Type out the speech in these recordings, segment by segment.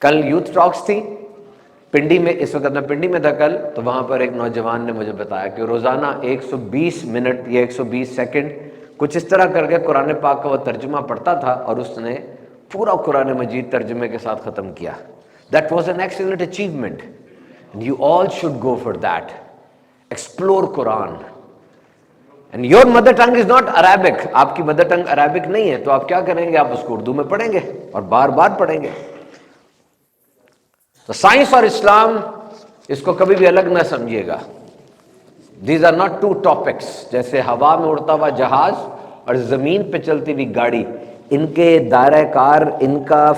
کل یوتھ ٹاکس تھی پنڈی میں، اس وقت میں پنڈی میں تھا کل، تو وہاں پر ایک نوجوان نے مجھے بتایا کہ روزانہ 120 منٹ یا 120 سیکنڈ کچھ اس طرح کر کے قرآن پاک کا وہ ترجمہ پڑھتا تھا، اور اس نے پورا قرآن مجید ترجمے کے ساتھ ختم کیا. That was an excellent achievement. And you all should go for that. Explore Quran. And your mother tongue is not Arabic. آپ کی مدر ٹنگ عربک نہیں ہے، تو آپ کیا کریں گے؟ آپ اس کو اردو میں پڑھیں گے اور بار بار پڑھیں گے. تو سائنس اور اسلام اس کو کبھی بھی الگ نہ سمجھیے گا. These are not two topics. جیسے ہوا میں اڑتا ہوا جہاز اور زمین پہ چلتی ہوئی گاڑی، ان کے دائرہ کار، ان کا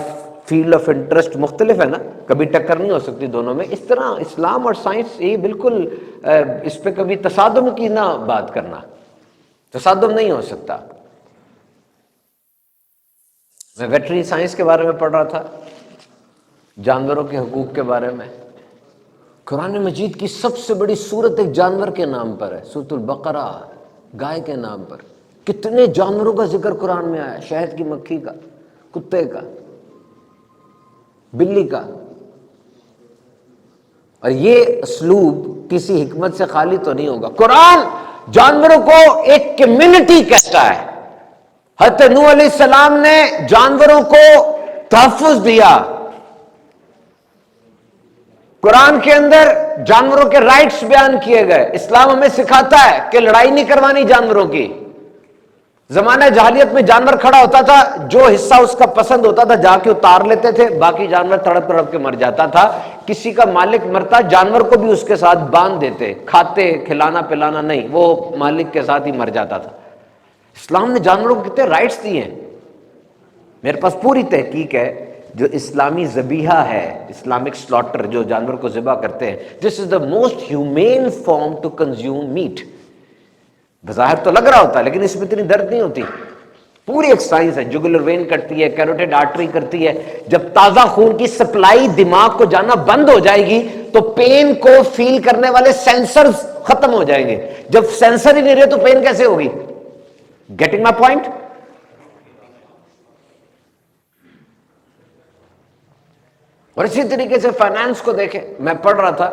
فیلڈ آف انٹرسٹ مختلف ہے نا، کبھی ٹکر نہیں ہو سکتی دونوں میں. اس طرح اسلام اور سائنس یہ بالکل اس پہ کبھی تصادم کی نہ بات کرنا، تصادم نہیں ہو سکتا. میں ویٹرنری سائنس کے بارے میں پڑھ رہا تھا، جانوروں کے حقوق کے بارے میں. قرآن مجید کی سب سے بڑی سورت ایک جانور کے نام پر ہے، سورۃ البقرہ، گائے کے نام پر. کتنے جانوروں کا ذکر قرآن میں آیا، شہد کی مکھی کا، کتے کا، بلی کا. اور یہ اسلوب کسی حکمت سے خالی تو نہیں ہوگا. قرآن جانوروں کو ایک کمیونٹی کہتا ہے. حضرت نوح علیہ السلام نے جانوروں کو تحفظ دیا. قرآن کے اندر جانوروں کے رائٹس بیان کیے گئے. اسلام ہمیں سکھاتا ہے کہ لڑائی نہیں کروانی جانوروں کی. زمانہ جاہلیت میں جانور کھڑا ہوتا تھا، جو حصہ اس کا پسند ہوتا تھا جا کے اتار لیتے تھے، باقی جانور تڑپ تڑپ کے مر جاتا تھا. کسی کا مالک مرتا جانور کو بھی اس کے ساتھ باندھ دیتے، کھاتے، کھلانا پلانا نہیں، وہ مالک کے ساتھ ہی مر جاتا تھا. اسلام نے جانوروں کو کتنے رائٹس دیے ہیں. میرے پاس پوری تحقیق ہے جو اسلامی ذبیحہ ہے، اسلامک سلاٹر، جو جانور کو ذبح کرتے ہیں، this is the most humane form to consume meat. بظاہر تو لگ رہا ہوتا ہے لیکن اس میں اتنی درد نہیں ہوتی. پوری ایک سائنس ہے. جگولر وین کرتی ہے، کیروٹیڈ آرٹری کرتی ہے. جب تازہ خون کی سپلائی دماغ کو جانا بند ہو جائے گی تو پین کو فیل کرنے والے سینسرز ختم ہو جائیں گے. جب سینسر ہی نہیں رہے تو پین کیسے ہوگی؟ Getting my point? اور اسی طریقے سے فائنانس کو دیکھیں. میں پڑھ رہا تھا،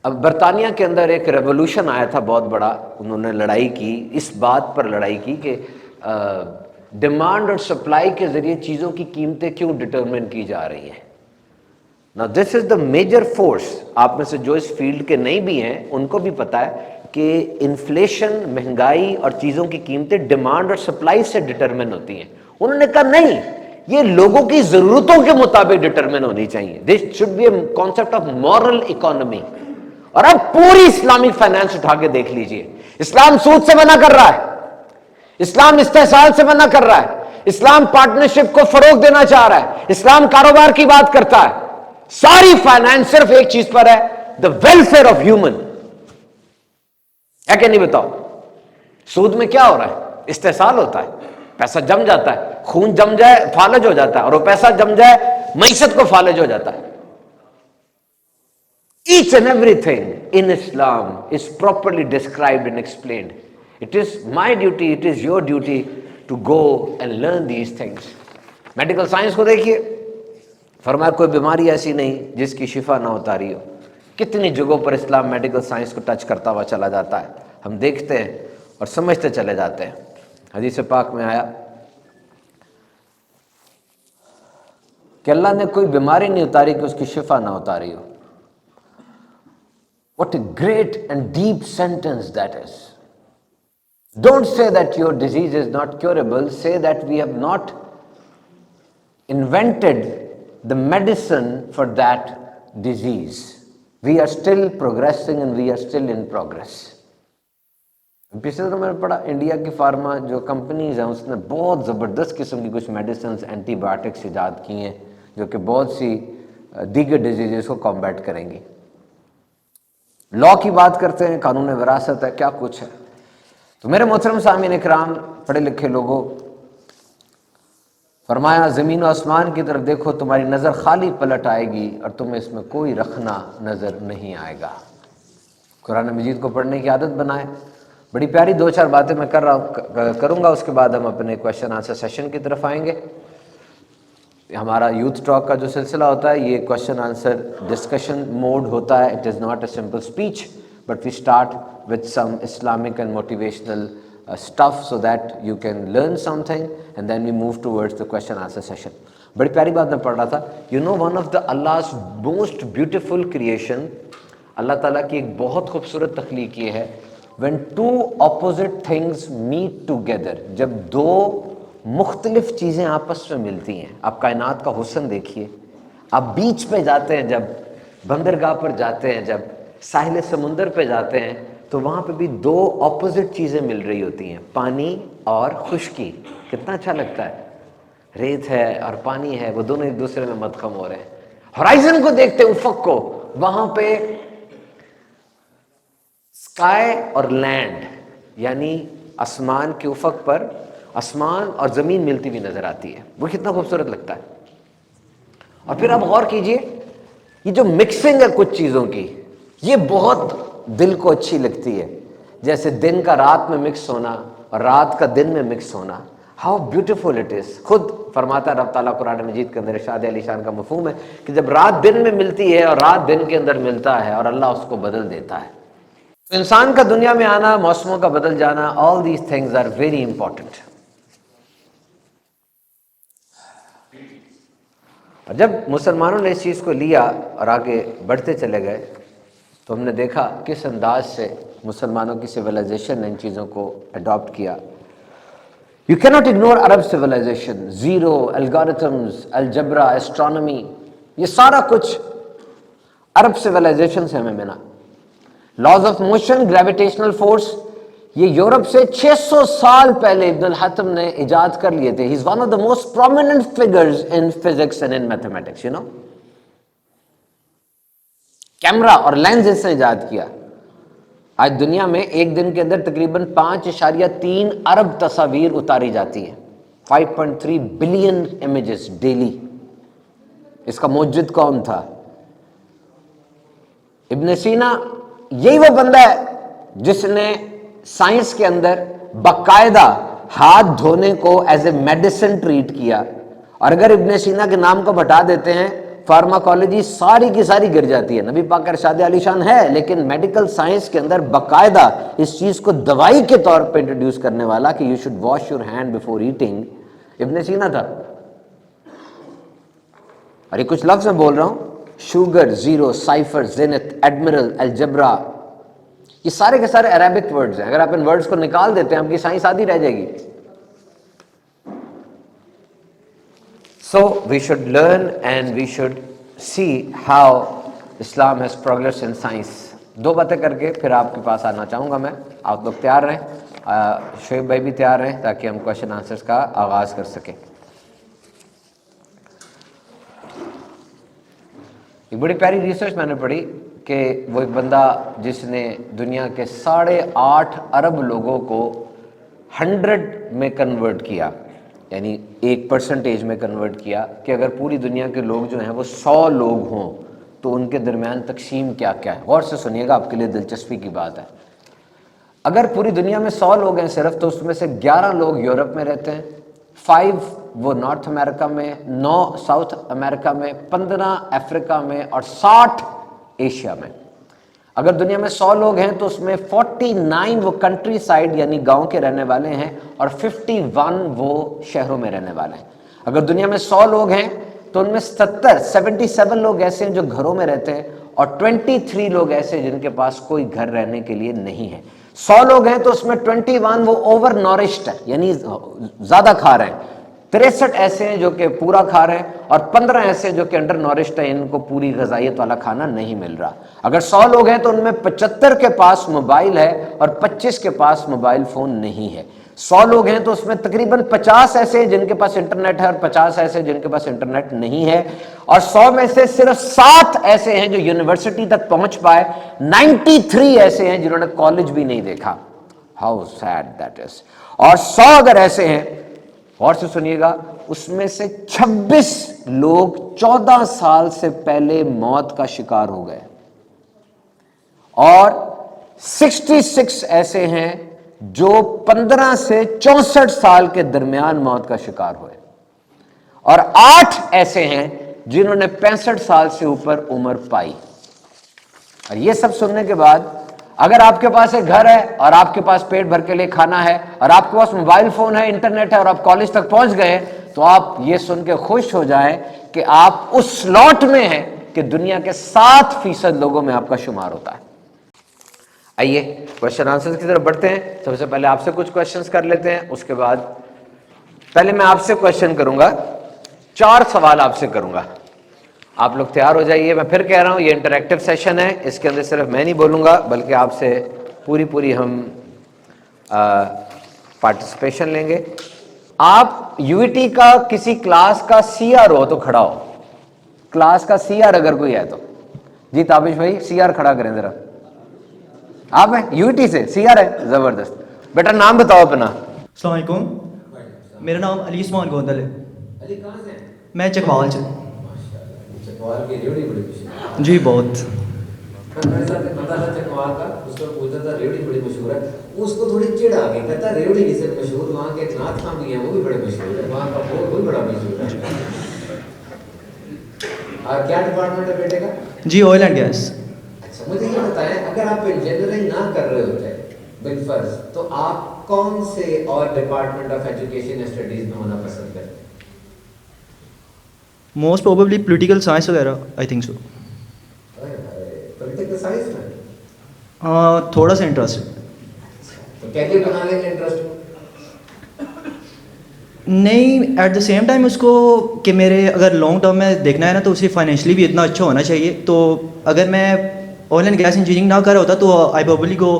اب برطانیہ کے اندر ایک ریولوشن آیا تھا بہت بڑا. انہوں نے لڑائی کی، اس بات پر لڑائی کی کہ ڈیمانڈ اور سپلائی کے ذریعے چیزوں کی قیمتیں کیوں ڈٹرمن کی جا رہی ہیں. Now this is the major force. آپ میں سے جو اس فیلڈ کے نہیں بھی ہیں ان کو بھی پتا ہے کہ انفلیشن، مہنگائی اور چیزوں کی قیمتیں ڈیمانڈ اور سپلائی سے ڈٹرمن ہوتی ہیں. انہوں نے کہا نہیں، یہ لوگوں کی ضرورتوں کے مطابق ڈٹرمن ہونی چاہیے. This should be a concept of moral economy. اور اب پوری اسلامک فائنانس اٹھا کے دیکھ لیجئے. اسلام سود سے منع کر رہا ہے، اسلام استحصال سے منع کر رہا ہے، اسلام پارٹنرشپ کو فروغ دینا چاہ رہا ہے، اسلام کاروبار کی بات کرتا ہے. ساری فائنانس صرف ایک چیز پر ہے، دا ویلفیئر آف ہیومن. ہے کہ نہیں بتاؤ؟ سود میں کیا ہو رہا ہے؟ استحصال ہوتا ہے، پیسہ جم جاتا ہے، خون جم جائے فالج ہو جاتا ہے، اور وہ پیسہ جم جائے معیشت کو فالج ہو جاتا ہے. Each and everything in Islam is properly described and explained. It is my duty, it is your duty to go and learn these things. Medical science کو دیکھیے، فرمایا کوئی بیماری ایسی نہیں جس کی شفا نہ اتاری ہو. کتنی جگہوں پر اسلام میڈیکل سائنس کو ٹچ کرتا ہوا چلا جاتا ہے. ہم دیکھتے ہیں اور سمجھتے چلے جاتے ہیں. حدیث پاک میں آیا کہ اللہ نے کوئی بیماری نہیں اتاری کہ اس کی شفا نہ اتاری ہو. What a great and deep sentence that is. Don't say that your disease is not curable. Say that we have not invented the medicine for that disease. We are still progressing and we are still in progress. پچھلے دنوں میں نے پڑھا India کی pharma جو companies ہیں اس نے بہت زبردست قسم کی کچھ میڈیسنز، اینٹی بایوٹکس ایجاد کی ہیں جو کہ بہت سی دیگر ڈیزیزز کو کمبیٹ کریں گی. لا کی بات کرتے ہیں، قانون وراثت ہے، کیا کچھ ہے. تو میرے محترم سامعین اکرام، پڑھے لکھے لوگوں، فرمایا زمین و آسمان کی طرف دیکھو، تمہاری نظر خالی پلٹ آئے گی اور تمہیں اس میں کوئی رکھنا نظر نہیں آئے گا. قرآن مجید کو پڑھنے کی عادت بنائیں. بڑی پیاری 2-4 باتیں میں کروں گا، اس کے بعد ہم اپنے کویشچن آنسر سیشن کی طرف آئیں گے. ہمارا یوتھ ٹاک کا جو سلسلہ ہوتا ہے یہ کوشچن آنسر ڈسکشن موڈ ہوتا ہے. It is not a simple speech but we start with some Islamic and motivational stuff so that you can learn something and then we move towards the question answer session. بڑی پیاری بات میں پڑھ رہا تھا. one of the Allah's most beautiful creation, اللہ تعالیٰ کی ایک بہت خوبصورت تخلیق یہ ہے, when two opposite things meet together, جب دو مختلف چیزیں آپس میں ملتی ہیں. آپ کائنات کا حسن دیکھیے, آپ بیچ پہ جاتے ہیں, جب بندرگاہ پر جاتے ہیں, جب ساحل سمندر پہ جاتے ہیں, تو وہاں پہ بھی دو اپوزٹ چیزیں مل رہی ہوتی ہیں, پانی اور خشکی. کتنا اچھا لگتا ہے, ریت ہے اور پانی ہے, وہ دونوں ایک دوسرے میں مدغم ہو رہے ہیں. ہورائزن کو دیکھتے ہیں, افق کو, وہاں پہ اسکائی اور لینڈ یعنی آسمان کے افق پر آسمان اور زمین ملتی ہوئی نظر آتی ہے. وہ کتنا خوبصورت لگتا ہے. اور پھر آپ غور کیجئے, یہ جو مکسنگ ہے کچھ چیزوں کی, یہ بہت دل کو اچھی لگتی ہے. جیسے دن کا رات میں مکس ہونا اور رات کا دن میں مکس ہونا, ہاؤ بیوٹیفل اٹ از. خود فرماتا ہے رب تعالیٰ قرآن مجید کے اندر, ارشاد علی شان کا مفہوم ہے کہ جب رات دن میں ملتی ہے اور رات دن کے اندر ملتا ہے اور اللہ اس کو بدل دیتا ہے. تو انسان کا دنیا میں آنا, موسموں کا بدل جانا, all these things are very important. اور جب مسلمانوں نے اس چیز کو لیا اور آگے بڑھتے چلے گئے, تو ہم نے دیکھا کس انداز سے مسلمانوں کی سویلائزیشن نے ان چیزوں کو اڈاپٹ کیا. You can not ignore Arab civilization. Zero, algorithms, algebra, astronomy, یہ سارا کچھ عرب سویلائزیشن سے ہمیں ملا. Laws of motion, gravitational force, یہ یورپ سے 600 سال پہلے ابن الحتم نے ایجاد کر لیے تھے. He is one of the most prominent figures in physics and in mathematics. Camera اور لینز اس نے ایجاد کیا. آج دنیا میں ایک دن کے اندر تقریباً 5.3 ارب تصاویر اتاری جاتی ہیں. 5.3 بلین امیجز ڈیلی. اس کا موجد کون تھا؟ ابن سینا. یہی وہ بندہ ہے جس نے سائنس کے اندر باقاعدہ ہاتھ دھونے کو ایز اے میڈیسن ٹریٹ کیا. اور اگر ابن سینا کے نام کو ہٹا دیتے ہیں, فارماکالوجی ساری کی ساری گر جاتی ہے. نبی پاک کا ارشاد علی شان ہے, لیکن میڈیکل سائنس کے اندر باقاعدہ اس چیز کو دوائی کے طور پہ انٹروڈیوس کرنے والا کہ you should wash your hand before eating, ابن سینا تھا. اور یہ کچھ لفظ میں بول رہا ہوں, شوگر, زیرو, سائفر, زینت, ایڈمرل, الجبرا, یہ سارے کے سارے عربک ورڈز ہیں. اگر آپ ان ورڈز کو نکال دیتے ہیں, آپ کی سائنس آدھی رہ جائے گی. So we should learn and we should see how Islam has progressed in science. دو باتیں کر کے پھر آپ کے پاس آنا چاہوں گا میں. آپ لوگ تیار رہیں, شعیب بھائی بھی تیار رہیں, تاکہ ہم کوشچن آنسرز کا آغاز کر سکیں. ایک بڑی پیاری ریسرچ میں نے پڑھی کہ وہ ایک بندہ جس نے دنیا کے 8.5 ارب لوگوں کو 100 میں کنورٹ کیا, یعنی 1% میں کنورٹ کیا, کہ اگر پوری دنیا کے لوگ جو ہیں وہ 100 لوگ ہوں تو ان کے درمیان تقسیم کیا کیا ہے. غور سے سنیے گا, آپ کے لیے دلچسپی کی بات ہے. اگر پوری دنیا میں 100 لوگ ہیں صرف, تو اس میں سے 11 لوگ یورپ میں رہتے ہیں, 5 وہ نارتھ امریکہ میں, 9 ساؤتھ امریکہ میں, 15 افریقہ میں اور 60 ایشیا میں. اگر دنیا میں 100 لوگ ہیں تو اس میں 49 وہ کنٹری سائڈ یعنی گاؤں کے رہنے والے ہیں, اور 51 وہ شہروں میں رہنے والے ہیں. اگر دنیا میں 100 لوگ ہیں تو ان میں 77 لوگ ایسے ہیں جو گھروں میں رہتے ہیں, اور 23 لوگ ایسے جن کے پاس کوئی گھر رہنے کے لیے نہیں ہے. 100 لوگ ہیں تو اس میں 21 وہ اوور نورشڈ ہے, یعنی زیادہ کھا رہے ہیں. 63 ایسے ہیں جو کہ پورا کھا رہے ہیں, اور 15 ایسے جو کہ انڈر نورشڈ ہیں, ان کو پوری غذائیت والا کھانا نہیں مل رہا. اگر 100 لوگ ہیں تو ان میں 75 کے پاس موبائل ہے اور 25 کے پاس موبائل فون نہیں ہے. 100 لوگ ہیں تو اس میں تقریباً 50 ایسے ہیں جن کے پاس انٹرنیٹ ہے اور 50 ایسے جن کے پاس انٹرنیٹ نہیں ہے, اور 100 میں سے صرف 7 ایسے ہیں جو یونیورسٹی تک پہنچ پائے, 93 ایسے ہیں جنہوں نے کالج بھی نہیں دیکھا. How said that is. اور 100 اگر ایسے ہیں, اور سے سنیے گا, اس میں سے 26 لوگ 14 سال سے پہلے موت کا شکار ہو گئے, اور 66 ایسے ہیں جو 15 سے 64 سال کے درمیان موت کا شکار ہوئے. اور 8 ایسے ہیں جنہوں نے 65 سال سے اوپر عمر پائی. اور یہ سب سننے کے بعد اگر آپ کے پاس ایک گھر ہے اور آپ کے پاس پیٹ بھر کے لیے کھانا ہے اور آپ کے پاس موبائل فون ہے, انٹرنیٹ ہے اور آپ کالج تک پہنچ گئے, تو آپ یہ سن کے خوش ہو جائیں کہ آپ اس سلاٹ میں ہیں کہ دنیا کے 7% لوگوں میں آپ کا شمار ہوتا ہے. آئیے کوشچن آنسر کی طرف بڑھتے ہیں. سب سے پہلے آپ سے کچھ کوشچنز کر لیتے ہیں, اس کے بعد پہلے میں آپ سے کوشچن کروں گا, 4 سوال آپ سے کروں گا. آپ لوگ تیار ہو جائیے. میں پھر کہہ رہا ہوں یہ انٹریکٹیو سیشن ہے, اس کے اندر صرف میں نہیں بولوں گا بلکہ آپ سے پوری ہم پارٹیسپیشن لیں گے. آپ یو ای ٹی کا کسی کلاس کا سی آر ہو تو کھڑا ہو. کلاس کا سی آر اگر کوئی ہے تو جی تابش بھائی سی آر کھڑا کریں ذرا. آپ ہیں یو ای ٹی سے, سی آر ہے, زبردست. بیٹا نام بتاؤ اپنا. السلام علیکم, میرا نام علی عثمان گوندل ہے. علی کہاں سے ہیں؟ میں چکوال سے. چکوال کی ریوڑی بڑی مشہور ہے. جی بہت. میرے ساتھ ایک بندہ تھا چکوال کا, اس کو پوچھتا تھا ریوڑی بڑی مشہور ہے, اس کو تھوڑی چڑ آ گئی, کہتا ریوڑی کی صرف مشہور, وہاں کے ایک ناتھ خان بھی ہیں وہ بھی بڑے مشہور ہے, وہاں کا بھوگ بھی بڑا مشہور ہے. اور کیا ڈپارٹمنٹ ہے بیٹے کا؟ جی آئل اینڈ گیس. اچھا مجھے یہ بتائیں, اگر آپ انجینئرنگ نہ کر رہے ہوتے بالفرض, تو آپ کون سے اور ڈپارٹمنٹ آف ایجوکیشن یا اسٹڈیز میں ہونا پسند کرتے؟ موسٹ پروبیبلی پولیٹیکل سائنس وغیرہ, I think so. Political science میں تھوڑا سا انٹرسٹ ہے. تو کیریئر بنا لیں گے انٹرسٹ نہیں, ایٹ دا سیم ٹائم اس کو کہ میرے اگر لانگ ٹرم میں دیکھنا ہے نا تو اسے فائنینشلی بھی اتنا اچھا ہونا چاہیے. تو اگر میں آئل اینڈ گیس انجینئرنگ نہ کر رہا ہوتا تو آئی پروبیبلی کو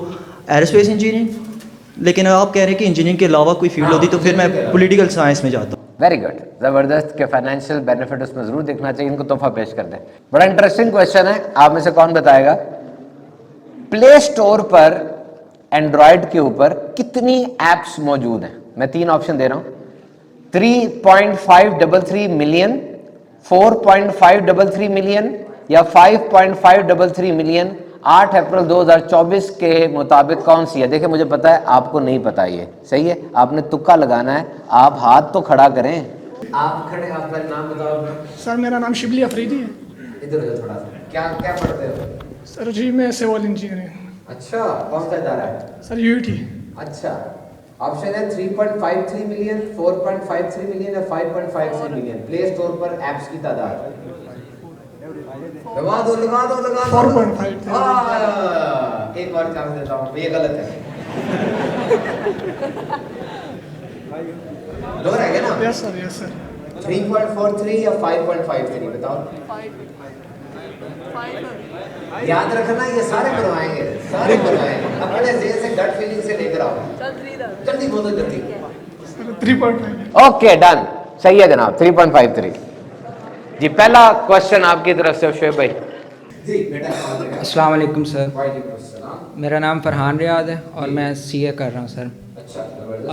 ایرو اسپیس انجینئرنگ. لیکن آپ کہہ رہے ہیں کہ انجینئرنگ کے علاوہ کوئی فیلڈ ہوتی تو پھر میں پولیٹیکل سائنس میں جاتا ہوں. ویری گڈ, زبردست. کہ فائنینشیل بینیفٹ اس میں ضرور دیکھنا چاہیے. ان کو تحفہ پیش کر دیں. بڑا انٹرسٹنگ کوشچن ہے. آپ میں سے کون بتائے گا پلے اسٹور پر اینڈرائڈ کے اوپر کتنی ایپس موجود ہیں؟ میں 3 آپشن دے رہا ہوں. 3.533 ملین, 4.533 ملین یا 5.533 ملین. 8 اپریل 2024 کے مطابق کون سی ہے؟ دیکھیں مجھے پتا ہے آپ کو نہیں پتا, یہ صحیح ہے, آپ نے تکا لگانا ہے. آپ ہاتھ تو کھڑا کریں. آپ کھڑے, آپ کا نام بتاؤ اپنا. سر میرا نام شبلی افریدی ہے. ادھر ہو تھوڑا سا. کیا پڑھتے ہو؟ سر جی میں سول انجینئرنگ. اچھا, کون سا ادارہ ہے؟ Sir U T. اچھا, آپشن ہے 3.53 ملین, 4.53 ملین یا 5.53 ملین پلے اسٹور پر ایپس کی تعداد. لگا دو 4.5. ایک اور چانس دیتا ہوں, یہ غلط ہے. 2 رہ گئے نا. یس سر, یس سر. 3.43 یا 5.53 بتاؤ. یاد رکھنا یہ سارے بنوائیں گے, سارے بنوائیں گے. اپنے ذہن سے گٹ فیلنگ سے لے کر آؤ. جلدی بولو جلدی. 3.5. اوکے ڈن, صحیح ہے جناب, 3.53. جی پہلا کوشچن آپ کی طرف سے شعیب بھائی. جی بیٹا. السلام علیکم سر. وعلیکم السلام. میرا نام فرحان ریاض ہے اور میں سی اے کر رہا ہوں سر. اچھا,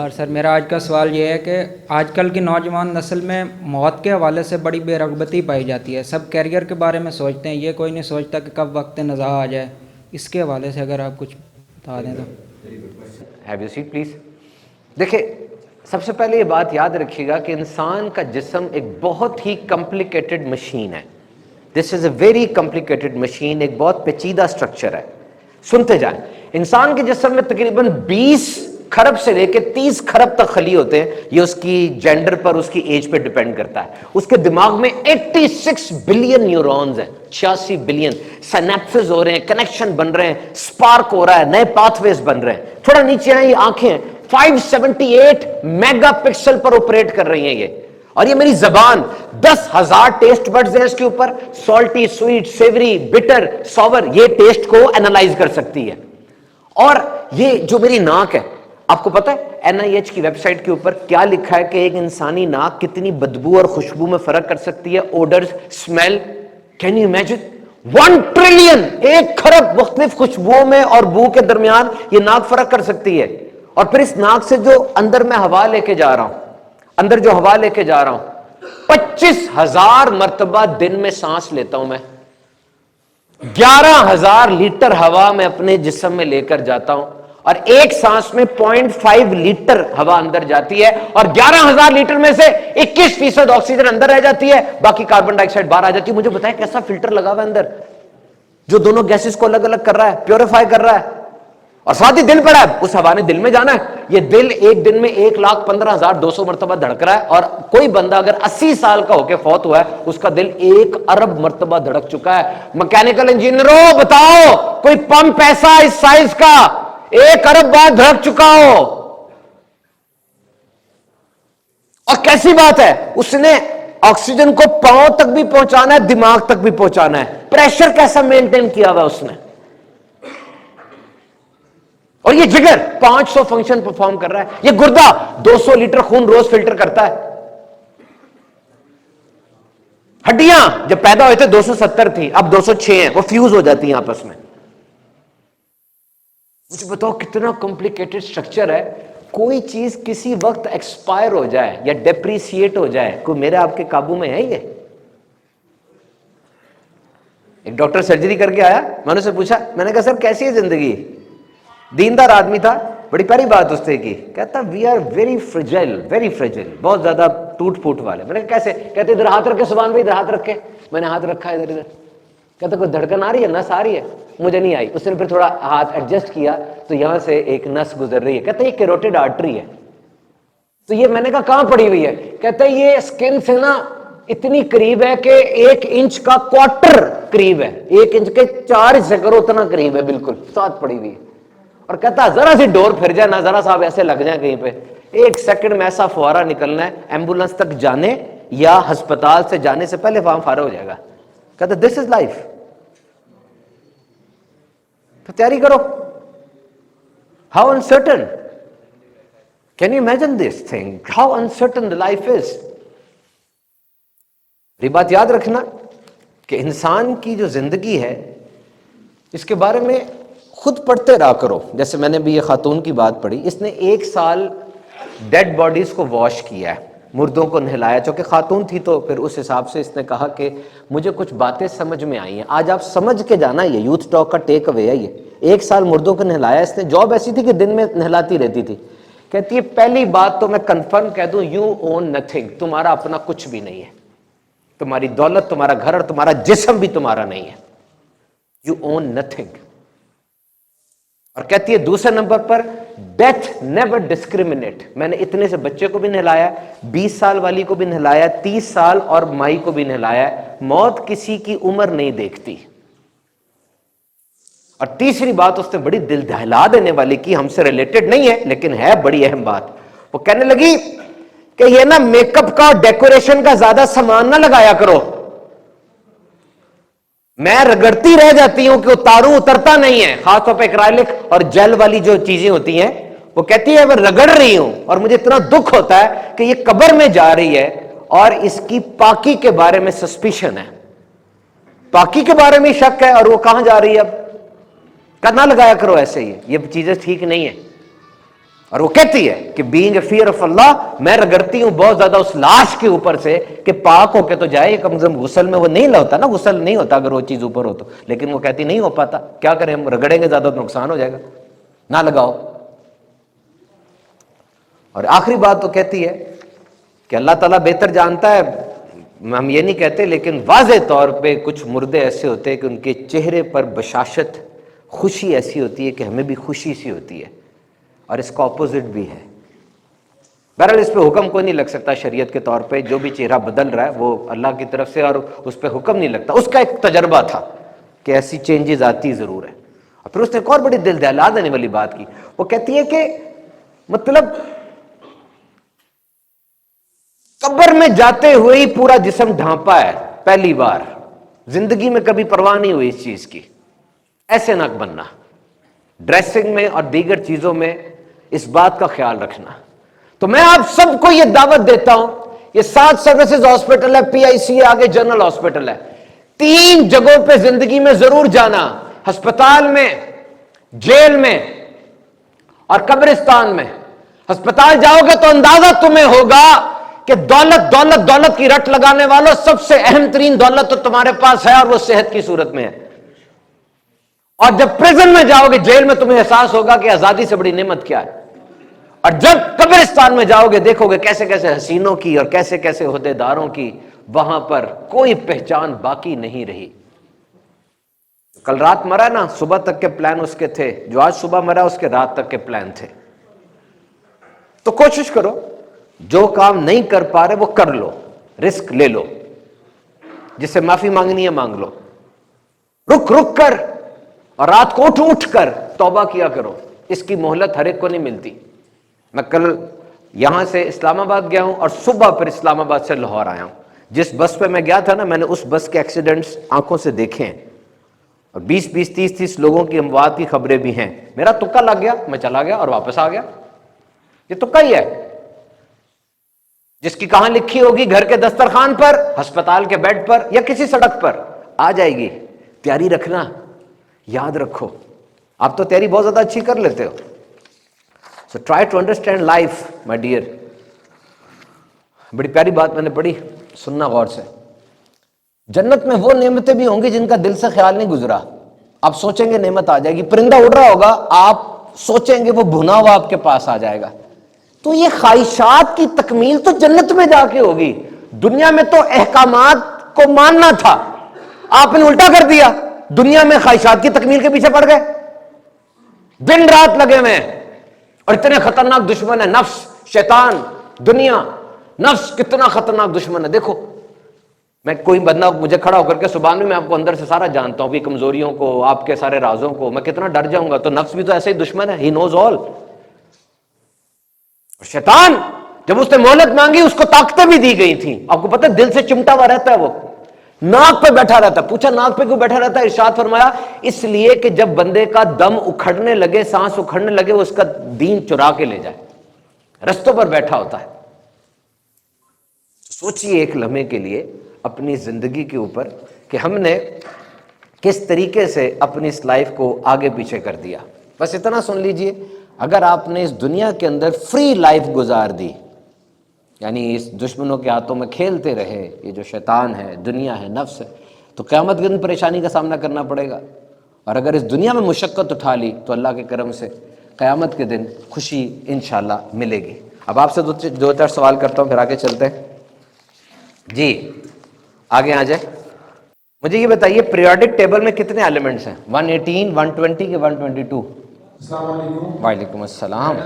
اور سر میرا آج کا سوال یہ ہے کہ آج کل کی نوجوان نسل میں موت کے حوالے سے بڑی بے رغبتی پائی جاتی ہے. سب کیریئر کے بارے میں سوچتے ہیں, یہ کوئی نہیں سوچتا کہ کب وقت نزا آ جائے. اس کے حوالے سے اگر آپ کچھ بتا دیں تو. Have you seat please. دیکھیں سب سے پہلے یہ بات یاد رکھیے گا کہ انسان کا جسم ایک بہت ہی کمپلیکیٹڈ مشین ہے. دس از اے ویری کمپلیکیٹڈ مشین, ایک بہت پیچیدہ اسٹرکچر ہے. سنتے جائیں. انسان کے جسم میں تقریباً 20 کھرب سے لے کے 30 کھرب تک خلی ہوتے ہیں. یہ اس کی جینڈر پر, اس کی ایج پہ ڈیپینڈ کرتا ہے. اس کے دماغ میں 86 بلین نیورونز ہیں, 86 بلین سینپسز ہو رہے ہیں, کنیکشن بن رہے ہیں, سپارک ہو رہا ہے, نئے پاتھ ویز بن رہے ہیں. تھوڑا نیچے آئیں, یہ آنکھیں 578 میگا پکسل پر آپریٹ کر رہی ہیں یہ. اور یہ میری زبان 10,000 ٹیسٹ بڈز ہیں اس کے اوپر, سالٹی, سویٹ, سیوری, بٹر, ساور, یہ ٹیسٹ کو انالائز کر سکتی ہے. اور یہ جو میری ناک ہے, آپ کو پتا ہے NIH کی ویب سائٹ کے اوپر کیا لکھا ہے کہ ایک انسانی ناک کتنی بدبو اور خوشبو میں فرق کر سکتی ہے, odours, smell. Can you imagine 1 trillion, 1 کھرب مختلف خوشبوؤں میں اور بو کے درمیان یہ ناک فرق کر سکتی ہے. اور پھر اس ناک سے جو اندر میں ہوا لے کے جا رہا ہوں, اندر جو ہوا لے کے جا رہا ہوں, 25,000 مرتبہ دن میں سانس لیتا ہوں میں. 11,000 لیٹر ہوا میں اپنے جسم میں لے کر جاتا ہوں. اور ایک سانس میں 0.5 لیٹر ہوا اندر جاتی ہے اور 11,000 لیٹر میں سے 21% آکسیجن اندر رہ جاتی ہے, باقی کاربن ڈائی آکسائڈ باہر آ جاتی ہے. مجھے بتائیں کیسا فلٹر لگا ہوا ہے اندر جو دونوں گیسز کو الگ الگ کر رہا ہے, پیوریفائی کر رہا ہے. اور ساتھ ہی دل پڑا ہے, اس ہوا نے دل میں جانا ہے. یہ دل ایک دن میں 1,15,200 مرتبہ دھڑک رہا ہے, اور کوئی بندہ اگر 80 سال کا ہو کے فوت ہوا ہے اس کا دل 1 ارب مرتبہ دھڑک چکا ہے. مکینیکل انجینئروں بتاؤ کوئی پمپ ایسا اس سائز کا 1 ارب بار دھڑک چکا ہو؟ اور کیسی بات ہے, اس نے آکسیجن کو پاؤں تک بھی پہنچانا ہے, دماغ تک بھی پہنچانا ہے. پریشر کیسا مینٹین کیا ہوا اس نے, اور یہ جگر 500 فنکشن پرفارم کر رہا ہے. یہ گردہ 200 لیٹر خون روز فلٹر کرتا ہے. ہڈیاں جب پیدا ہوئے تھے 270 تھی, اب 206 ہیں, وہ فیوز ہو جاتی ہیں آپس میں. مجھے بتاؤ کتنا کمپلیکیٹڈ سٹرکچر ہے. کوئی چیز کسی وقت ایکسپائر ہو جائے یا ڈیپریسیٹ ہو جائے, کوئی میرے آپ کے قابو میں ہے؟ یہ ایک ڈاکٹر سرجری کر کے آیا, میں نے سے پوچھا, میں نے کہا سر کیسی ہے زندگی؟ دیندار آدمی تھا, بڑی پیاری بات اس نے کی. کہتا وی آر ویری فریجائل, بہت زیادہ ٹوٹ پھوٹ والے. میں نے کہا کیسے؟ کہتے ادھر ہاتھ رکھے سبحان بھائی, ادھر ہاتھ رکھے. میں نے ہاتھ رکھا ادھر ادھر. کہتا کوئی دھڑکن آ رہی ہے, نس آ رہی ہے؟ مجھے نہیں آئی. اس نے پھر تھوڑا ہاتھ ایڈجسٹ کیا تو یہاں سے ایک نس گزر رہی ہے. کہتا یہ کیروٹیڈ آرٹری ہے. تو یہ میں نے کہا کہاں پڑی ہوئی ہے؟ کہتا یہ اسکن سے نا اتنی قریب ہے کہ 1 انچ کا کوارٹر قریب ہے, 1 انچ کے 4 حصے کرو اتنا قریب ہے, بالکل ساتھ پڑی ہوئی ہے. اور کہتا ذرا سی ڈور پھر جائے نا, ذرا سا آپ ایسے لگ جائیں کہیں پہ, 1 سیکنڈ میں ایسا فوارہ نکلنا ہے, ایمبولینس تک جانے یا ہسپتال سے جانے سے پہلے وہاں فارغ ہو جائے گا. کہتا دس از لائف. تو تیاری کرو. How uncertain, can you imagine this thing, how uncertain the life is. یہ بات یاد رکھنا کہ انسان کی جو زندگی ہے اس کے بارے میں خود پڑھتے رہا کرو. جیسے میں نے بھی یہ خاتون کی بات پڑھی, اس نے 1 سال ڈیڈ باڈیز کو واش کیا ہے, مردوں کو نہلایا. چونکہ خاتون تھی تو پھر اس حساب سے اس نے کہا کہ مجھے کچھ باتیں سمجھ میں آئی ہیں. آج آپ سمجھ کے جانا, یہ یوتھ ٹاک کا ٹیک اوے ہے. یہ 1 سال مردوں کو نہلایا اس نے. جاب ایسی تھی کہ دن میں نہلاتی رہتی تھی. کہتی ہے پہلی بات تو میں کنفرم کہہ دوں, یو اون نتھنگ, تمہارا اپنا کچھ بھی نہیں ہے. تمہاری دولت, تمہارا گھر اور تمہارا جسم بھی تمہارا نہیں ہے. You own nothing. اور کہتی ہے دوسرے نمبر پر ڈیتھ نیور ڈسکریمنیٹ. میں نے اتنے سے بچے کو بھی نہلایا, 20 سال والی کو بھی نہلایا, 30 سال اور مائی کو بھی نہلایا. موت کسی کی عمر نہیں دیکھتی. اور تیسری بات اس نے بڑی دل دہلا دینے والی کی, ہم سے ریلیٹڈ نہیں ہے لیکن ہے بڑی اہم بات. وہ کہنے لگی کہ یہ نا میک اپ کا اور ڈیکوریشن کا زیادہ سامان نہ لگایا کرو. میں رگڑتی رہ جاتی ہوں کہ اتاروں, اترتا نہیں ہے, خاص طور پہ ایکرائلک اور جیل والی جو چیزیں ہوتی ہیں. وہ کہتی ہے میں رگڑ رہی ہوں اور مجھے اتنا دکھ ہوتا ہے کہ یہ قبر میں جا رہی ہے اور اس کی پاکی کے بارے میں سسپیشن ہے, پاکی کے بارے میں شک ہے, اور وہ کہاں جا رہی ہے. اب کرنا لگایا کرو ایسے ہی, یہ چیزیں ٹھیک نہیں ہیں. اور وہ کہتی ہے کہ بینگ اے فیئر آف اللہ, میں رگڑتی ہوں بہت زیادہ اس لاش کے اوپر سے کہ پاک ہو کے تو جائے. کم از کم غسل میں وہ نہیں ہوتا نا, غسل نہیں ہوتا اگر وہ چیز اوپر ہو تو. لیکن وہ کہتی نہیں ہو پاتا, کیا کریں ہم, رگڑیں گے زیادہ تو نقصان ہو جائے گا, نہ لگاؤ. اور آخری بات تو کہتی ہے کہ اللہ تعالیٰ بہتر جانتا ہے, ہم یہ نہیں کہتے, لیکن واضح طور پہ کچھ مردے ایسے ہوتے ہیں کہ ان کے چہرے پر بشاشت, خوشی ایسی ہوتی ہے کہ ہمیں بھی خوشی سی ہوتی ہے, اور اس کا اپوزٹ بھی ہے. بہرحال اس پہ حکم کوئی نہیں لگ سکتا شریعت کے طور پہ. جو بھی چہرہ بدل رہا ہے وہ اللہ کی طرف سے, اور اس پہ حکم نہیں لگتا. اس کا ایک تجربہ تھا کہ ایسی چینجز آتی ضرور ہے. اور پھر اس نے ایک اور بڑی دل دہلا دینے والی بات کی. وہ کہتی ہے کہ مطلب قبر میں جاتے ہوئے ہی پورا جسم ڈھانپا ہے, پہلی بار زندگی میں کبھی پرواہ نہیں ہوئی اس چیز کی. ایسے نہ بننا, ڈریسنگ میں اور دیگر چیزوں میں اس بات کا خیال رکھنا. تو میں آپ سب کو یہ دعوت دیتا ہوں, یہ 7 سروسز ہاسپٹل ہے, پی آئی سی آگے جنرل ہاسپٹل ہے, 3 جگہوں پہ زندگی میں ضرور جانا, ہسپتال میں, جیل میں اور قبرستان میں. ہسپتال جاؤ گے تو اندازہ تمہیں ہوگا کہ دولت دولت دولت کی رٹ لگانے والوں, سب سے اہم ترین دولت تو تمہارے پاس ہے اور وہ صحت کی صورت میں ہے. اور جب پریزن میں جاؤ گے, جیل میں, تمہیں احساس ہوگا کہ آزادی سے بڑی نعمت کیا ہے. اور جب قبرستان میں جاؤ گے دیکھو گے کیسے کیسے حسینوں کی اور کیسے کیسے عہدیداروں کی وہاں پر کوئی پہچان باقی نہیں رہی. کل رات مرا نا, صبح تک کے پلان اس کے تھے, جو آج صبح مرا اس کے رات تک کے پلان تھے. تو کوشش کرو, جو کام نہیں کر پا رہے وہ کر لو, رسک لے لو, جس سے معافی مانگنی ہے مانگ لو, رک رک کر اور رات کو اٹھ اٹھ کر توبہ کیا کرو. اس کی مہلت ہر ایک کو نہیں ملتی. میں کل یہاں سے اسلام آباد گیا ہوں اور صبح پھر اسلام آباد سے لاہور آیا ہوں. جس بس پہ میں گیا تھا نا, میں نے اس بس کے ایکسیڈنٹس آنکھوں سے دیکھے ہیں, اور 20-20 30-30 لوگوں کی اموات کی خبریں بھی ہیں. میرا تکا لگ گیا, میں چلا گیا اور واپس آ گیا. یہ تکا ہی ہے. جس کی کہاں لکھی ہوگی گھر کے دسترخوان پر, ہسپتال کے بیڈ پر, یا کسی سڑک پر, آ جائے گی. تیاری رکھنا, یاد رکھو. آپ تو تیاری بہت زیادہ اچھی کر لیتے ہو. So try to understand life, my dear. بڑی پیاری بات میں نے پڑھی, سننا غور سے. جنت میں وہ نعمتیں بھی ہوں گی جن کا دل سے خیال نہیں گزرا. آپ سوچیں گے نعمت آ جائے گی, پرندہ اڑ رہا ہوگا, آپ سوچیں گے وہ بھنا ہوا آپ کے پاس آ جائے گا. تو یہ خواہشات کی تکمیل تو جنت میں جا کے ہوگی. دنیا میں تو احکامات کو ماننا تھا, آپ نے الٹا کر دیا. دنیا میں خواہشات کی تکمیل کے پیچھے پڑ گئے, دن رات لگے ہوئے ہیں. اور اتنے خطرناک دشمن ہے نفس, شیطان, دنیا. نفس کتنا خطرناک دشمن ہے. دیکھو, میں کوئی بندہ مجھے کھڑا ہو کر کے سبحان اللہ, میں آپ کو اندر سے سارا جانتا ہوں, کہ کمزوریوں کو, آپ کے سارے رازوں کو, میں کتنا ڈر جاؤں گا. تو نفس بھی تو ایسے ہی دشمن ہے, ہی نوز آل. شیطان جب اس نے مہلت مانگی, اس کو طاقتیں بھی دی گئی تھیں. آپ کو پتہ ہے دل سے چمٹا ہوا رہتا ہے, وہ ناک پہ بیٹھا رہتا ہے. پوچھا ناک پہ کیوں بیٹھا رہتا ہے؟ ارشاد فرمایا اس لیے کہ جب بندے کا دم اکھڑنے لگے, سانس اکھڑنے لگے, وہ اس کا دین چرا کے لے جائے. رستوں پر بیٹھا ہوتا ہے. سوچئے ایک لمحے کے لیے اپنی زندگی کے اوپر کہ ہم نے کس طریقے سے اپنی اس لائف کو آگے پیچھے کر دیا. بس اتنا سن لیجئے, اگر آپ نے اس دنیا کے اندر فری لائف گزار دی, یعنی اس دشمنوں کے ہاتھوں میں کھیلتے رہے, یہ جو شیطان ہے, دنیا ہے, نفس ہے, تو قیامت کے دن پریشانی کا سامنا کرنا پڑے گا. اور اگر اس دنیا میں مشقت اٹھا لی تو اللہ کے کرم سے قیامت کے دن خوشی انشاءاللہ ملے گی. اب آپ سے دو چار سوال کرتا ہوں, پھر آگے چلتے ہیں. جی آگے آ جائے. مجھے یہ بتائیے پیریوڈک ٹیبل میں کتنے ایلیمنٹس ہیں؟ 118, 120 کے 122؟ السلام علیکم. وعلیکم السلام.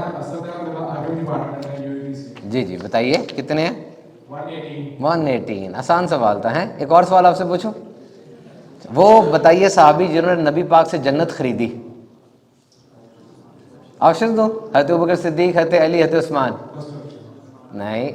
جی جی بتائیے کتنے ہیں؟ 118. آسان سوال تھا. ہیں ایک اور سوال آپ سے پوچھو. وہ بتائیے صحابی جنہوں نے نبی پاک سے جنت خریدی. آپشن دو. حضرت ابوبکر صدیق, حضرت علی, حضرت عثمان. نہیں,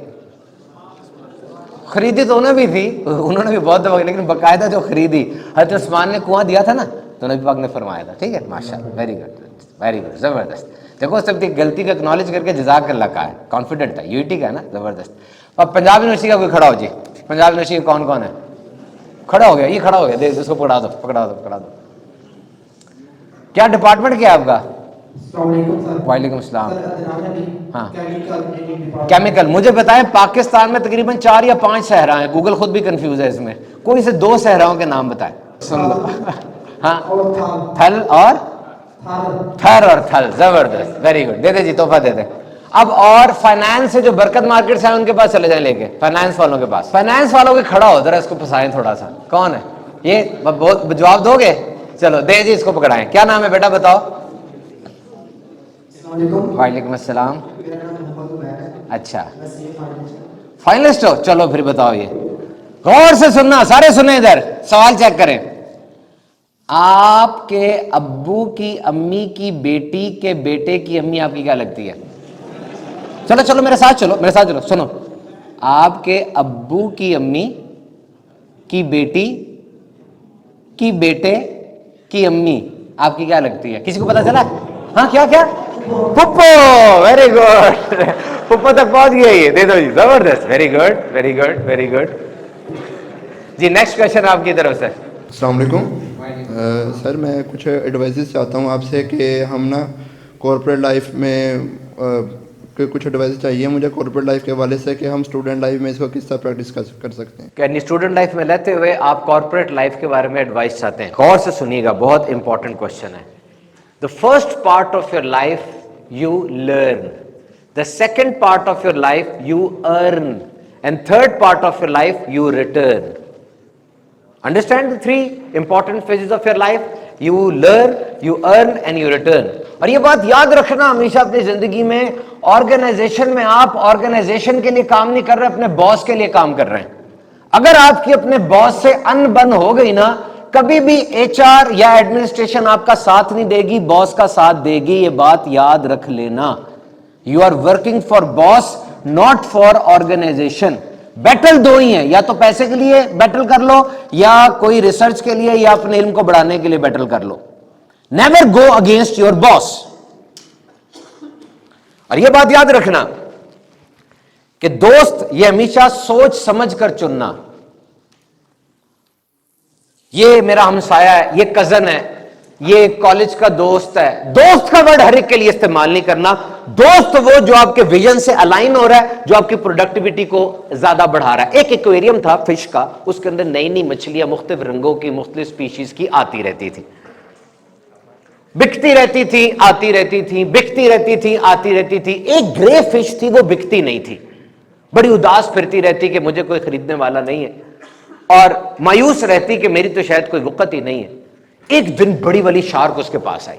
خریدی تو انہیں بھی تھی, انہوں نے بھی بہت دفعہ, لیکن باقاعدہ جو خریدی, حضرت عثمان نے کنواں دیا تھا نا, تو نبی پاک نے فرمایا تھا. ٹھیک ہے, ماشاء اللہ, ویری گڈ, ویری گڈ, زبردست. دیکھو سب غلطی کا اکنالج کر کے جزاک اللہ کہا ہے, کانفیڈنٹ ہے, یو ٹی کا ہے نا, زبردست. اب پنجاب یونیورسٹی کا کوئی کھڑا ہو. جی پنجاب یونیورسٹی کا کون کون ہے؟ کھڑا ہو گیا, یہ کھڑا ہو گیا, دیکھ اس کو پکڑا دو, پکڑا دو, پکڑا دو. کیا ڈپارٹمنٹ کیا ہے آپ کا؟ وعلیکم السلام. ہاں کیمیکل. مجھے بتائیں پاکستان میں تقریباً 4 یا 5 صحرا ہیں, گوگل خود بھی کنفیوز ہے اس میں, کوئی سے 2 صحراؤں کے نام بتائیں. سن لو. ہاں تھل اور تھر اور تھل, زبردست, ویری گڈ. دے دے جی, تحفہ دے دیں. اب اور فائنانس سے جو برکت مارکیٹ سے ہیں ان کے پاس چلے جائیں لے کے, فائنانس والوں کے پاس. فائنانس والوں کے کھڑا ہو ذرا, اس کو پھنسائیں تھوڑا سا. کون ہے یہ؟ جواب دو گے؟ چلو دے جی, اس کو پکڑائیں. کیا نام ہے بیٹا بتاؤ؟ وعلیکم السلام. اچھا فائنلسٹ ہو, چلو پھر بتاؤ. یہ غور سے سننا, سارے سنیں, ادھر سوال چیک کریں. آپ کے ابو کی امی کی بیٹی کے بیٹے کی امی آپ کی کیا لگتی ہے؟ چلو چلو میرے ساتھ چلو, میرے ساتھ چلو. سنو, آپ کے ابو کی امی کی بیٹی کی بیٹے کی امی آپ کی کیا لگتی ہے؟ کسی کو پتا چلا؟ ہاں کیا کیا؟ پپو. ویری گڈ, پپو تک پہنچ گیا. یہ دے دو جی, زبردست, very good, very good, very good. جی نیکسٹ کوشچن آپ کی طرف سے. السلام علیکم. سر میں کچھ ایڈوائزز چاہتا ہوں آپ سے کہ ہم نا کارپوریٹ لائف میں کچھ ایڈوائس چاہیے مجھے کارپوریٹ لائف کے حوالے سے کہ ہم اسٹوڈنٹ لائف میں اس کو کس طرح پریکٹس کر سکتے ہیں. یعنی اسٹوڈنٹ لائف میں لیتے ہوئے آپ کارپوریٹ لائف کے بارے میں ایڈوائس چاہتے ہیں. غور سے سنیے گا, بہت امپورٹنٹ کوشچن ہے. The first part of your life you learn, the second part of your life you earn, and third part of your life you return. Understand the three important phases of your life? You learn, you earn and you return. اور یہ بات یاد رکھنا ہمیشہ اپنی زندگی میں, organization میں آپ آرگنائزیشن کے لیے کام نہیں کر رہے, اپنے باس کے لیے کام کر رہے ہیں. اگر آپ کی اپنے باس سے ان بن ہو گئی نا, کبھی بھی ایچ آر یا ایڈمنسٹریشن آپ کا ساتھ نہیں دے گی, باس کا ساتھ دے گی. یہ بات یاد رکھ لینا. You are working for boss, not for organisation. Battle دو ہی ہیں, یا تو پیسے کے لیے بیٹل کر لو, یا کوئی ریسرچ کے لیے, یا اپنے علم کو بڑھانے کے لیے بیٹل کر لو. Never go against your boss. اور یہ بات یاد رکھنا کہ دوست یہ ہمیشہ سوچ سمجھ کر چننا. یہ میرا ہمسایہ ہے, یہ کزن ہے, یہ کالج کا دوست ہے. دوست کا ورڈ ہر ایک کے لیے استعمال نہیں کرنا. دوست وہ جو آپ کے ویژن سے الائن ہو رہا ہے, جو آپ کی پروڈکٹیوٹی کو زیادہ بڑھا رہا ہے. ایک ایکویریم تھا فش کا, اس کے اندر نئی نئی مچھلیاں مختلف رنگوں کی, مختلف سپیشیز کی آتی رہتی تھی, بکتی رہتی تھی, آتی رہتی تھی, بکتی رہتی تھی, آتی رہتی تھی. ایک گرے فش تھی, وہ بکتی نہیں تھی, بڑی اداس پھرتی رہتی کہ مجھے کوئی خریدنے والا نہیں ہے, اور مایوس رہتی کہ میری تو شاید کوئی وقت ہی نہیں ہے. ایک دن بڑی والی شارک اس کے پاس آئی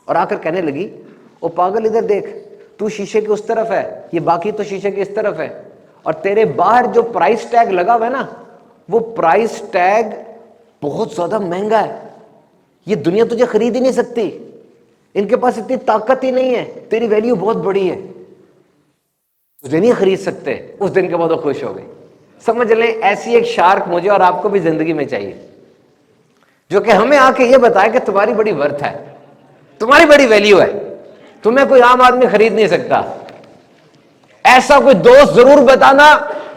اور آ کر کہنے لگی, او پاگل ادھر دیکھ, تو شیشے کے اس طرف ہے, یہ باقی تو شیشے کے اس طرف ہے, اور تیرے باہر جو پرائس ٹیگ لگا ہوا ہے نا, وہ پرائس ٹیگ بہت زیادہ مہنگا ہے, یہ دنیا تجھے خرید ہی نہیں سکتی, ان کے پاس اتنی طاقت ہی نہیں ہے, تیری ویلیو بہت بڑی ہے, تجھے نہیں خرید سکتے. اس دن کے بعد وہ خوش ہو گئی. سمجھ لیں ایسی ایک شارک مجھے اور آپ کو بھی زندگی میں چاہیے, جو کہ ہمیں آ کے یہ بتائے کہ تمہاری بڑی ورتھ ہے, تمہاری بڑی ویلیو ہے, تمہیں کوئی عام آدمی خرید نہیں سکتا. ایسا کوئی دوست ضرور بتانا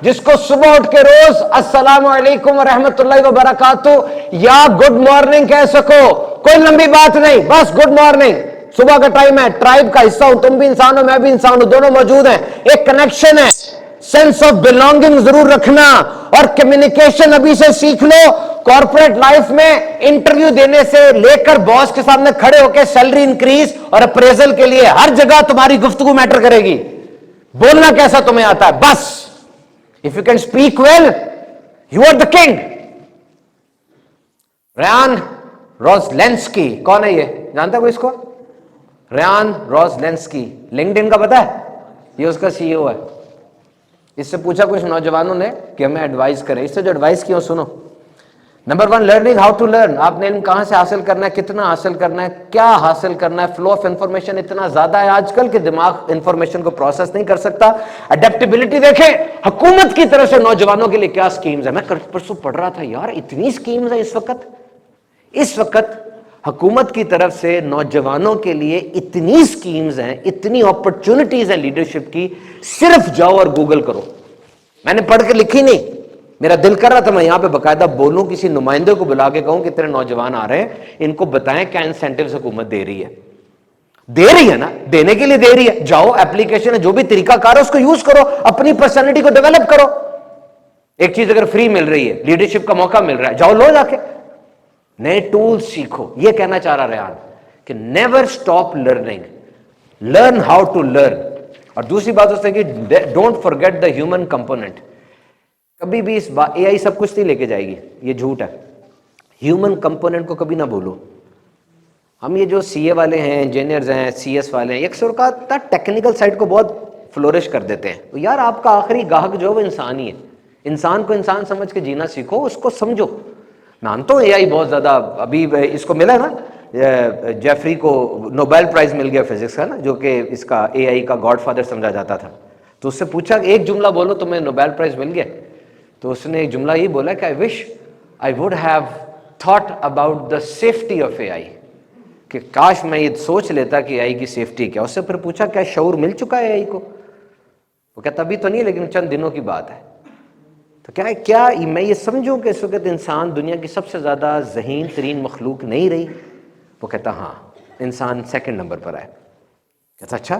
جس کو صبح اٹھ کے روز السلام علیکم ورحمۃ اللہ وبرکاتہ یا گڈ مارننگ کہہ سکو. کوئی لمبی بات نہیں, بس گڈ مارننگ. صبح کا ٹائم ہے, ٹرائب کا حصہ ہوں, تم بھی انسان ہو, میں بھی انسان ہوں, دونوں موجود ہیں, ایک کنیکشن ہے. سینس آف بلونگنگ ضرور رکھنا, اور کمیونیکیشن ابھی سے سیکھ لو. کارپوریٹ لائف میں انٹرویو دینے سے لے کر باس کے سامنے کھڑے ہو کے سیلری انکریز اور اپریزل کے لیے ہر جگہ تمہاری گفتگو میٹر کرے گی. بولنا کیسا تمہیں آتا ہے, بس. If you can speak well, you are the king. Rayan روزلینسکی کون ہے, یہ جانتا ہے کوئی اس کو؟ ریان روزلینسکی, لنکڈ ان کا پتا ہے, یہ اس کا سی ای او ہے. اس سے پوچھا کچھ نوجوانوں نے کہ ہمیں ایڈوائز کریں, اس سے جو ایڈوائز کی سنو. Number 1, learning how to learn. آپ نے علم کہاں سے حاصل کرنا ہے, کتنا حاصل کرنا ہے, کیا حاصل کرنا ہے. فلو آف انفارمیشن اتنا زیادہ ہے آج کل کہ دماغ انفارمیشن کو پروسیس نہیں کر سکتا. اڈیپٹیبلٹی دیکھیں, حکومت کی طرف سے نوجوانوں کے لیے کیا سکیمز ہیں. میں پرسوں پڑھ رہا تھا, یار اتنی سکیمز ہیں اس وقت حکومت کی طرف سے نوجوانوں کے لیے اتنی سکیمز ہیں, اتنی اپرچونٹیز ہیں لیڈرشپ کی. صرف جاؤ اور گوگل کرو. میں نے پڑھ کے لکھی نہیں, میرا دل کر رہا تھا میں یہاں پہ باقاعدہ بولوں, کسی نمائندے کو بلا کے کہوں کہ اتنے نوجوان آ رہے ہیں, ان کو بتائیں کیا انسینٹیوز حکومت دے رہی ہے نا, دینے کے لیے دے رہی ہے. جاؤ, ایپلیکیشن ہے, جو بھی طریقہ کار ہے اس کو یوز کرو, اپنی پرسنالٹی کو ڈیولپ کرو. ایک چیز اگر فری مل رہی ہے, لیڈرشپ کا موقع مل رہا ہے, جاؤ لو جا کے, نئے ٹولز سیکھو. یہ کہنا چاہ رہا ریان کہ never stop learning, learn how to learn. اور دوسری بات اس نے کہ don't forget the human component. کبھی بھی اس اے آئی سب کچھ نہیں لے کے جائے گی, یہ جھوٹ ہے. ہیومن کمپوننٹ کو کبھی نہ بھولو. ہم یہ جو سی اے والے ہیں, انجینئرز ہیں, سی ایس والے ہیں, اکثر اوقات ٹیکنیکل سائڈ کو بہت فلورش کر دیتے ہیں. تو یار آپ کا آخری گاہک جو ہے وہ انسان ہی ہے. انسان کو انسان سمجھ کے جینا سیکھو, اس کو سمجھو. مانتا ہوں اے آئی بہت زیادہ, ابھی اس کو ملا نا, جیفری کو نوبیل پرائز مل گیا فزکس کا نا, جو کہ اس کا اے آئی کا گاڈ فادر سمجھا جاتا تھا. تو اس سے پوچھا کہ ایک جملہ بولو تمہیں نوبیل پرائز مل گیا. تو اس نے ایک جملہ یہ بولا کہ I wish I would have thought about the safety of A I, کہ کاش میں یہ سوچ لیتا کہ اے آئی کی سیفٹی کیا. اس سے پھر پوچھا کیا شعور مل چکا ہے اے آئی کو؟ وہ کہتا ابھی تو نہیں, لیکن چند دنوں کی بات ہے. تو کیا میں یہ سمجھوں کہ اس وقت انسان دنیا کی سب سے زیادہ ذہین ترین مخلوق نہیں رہی؟ وہ کہتا ہاں, انسان سیکنڈ نمبر پر ہے. کہتا اچھا,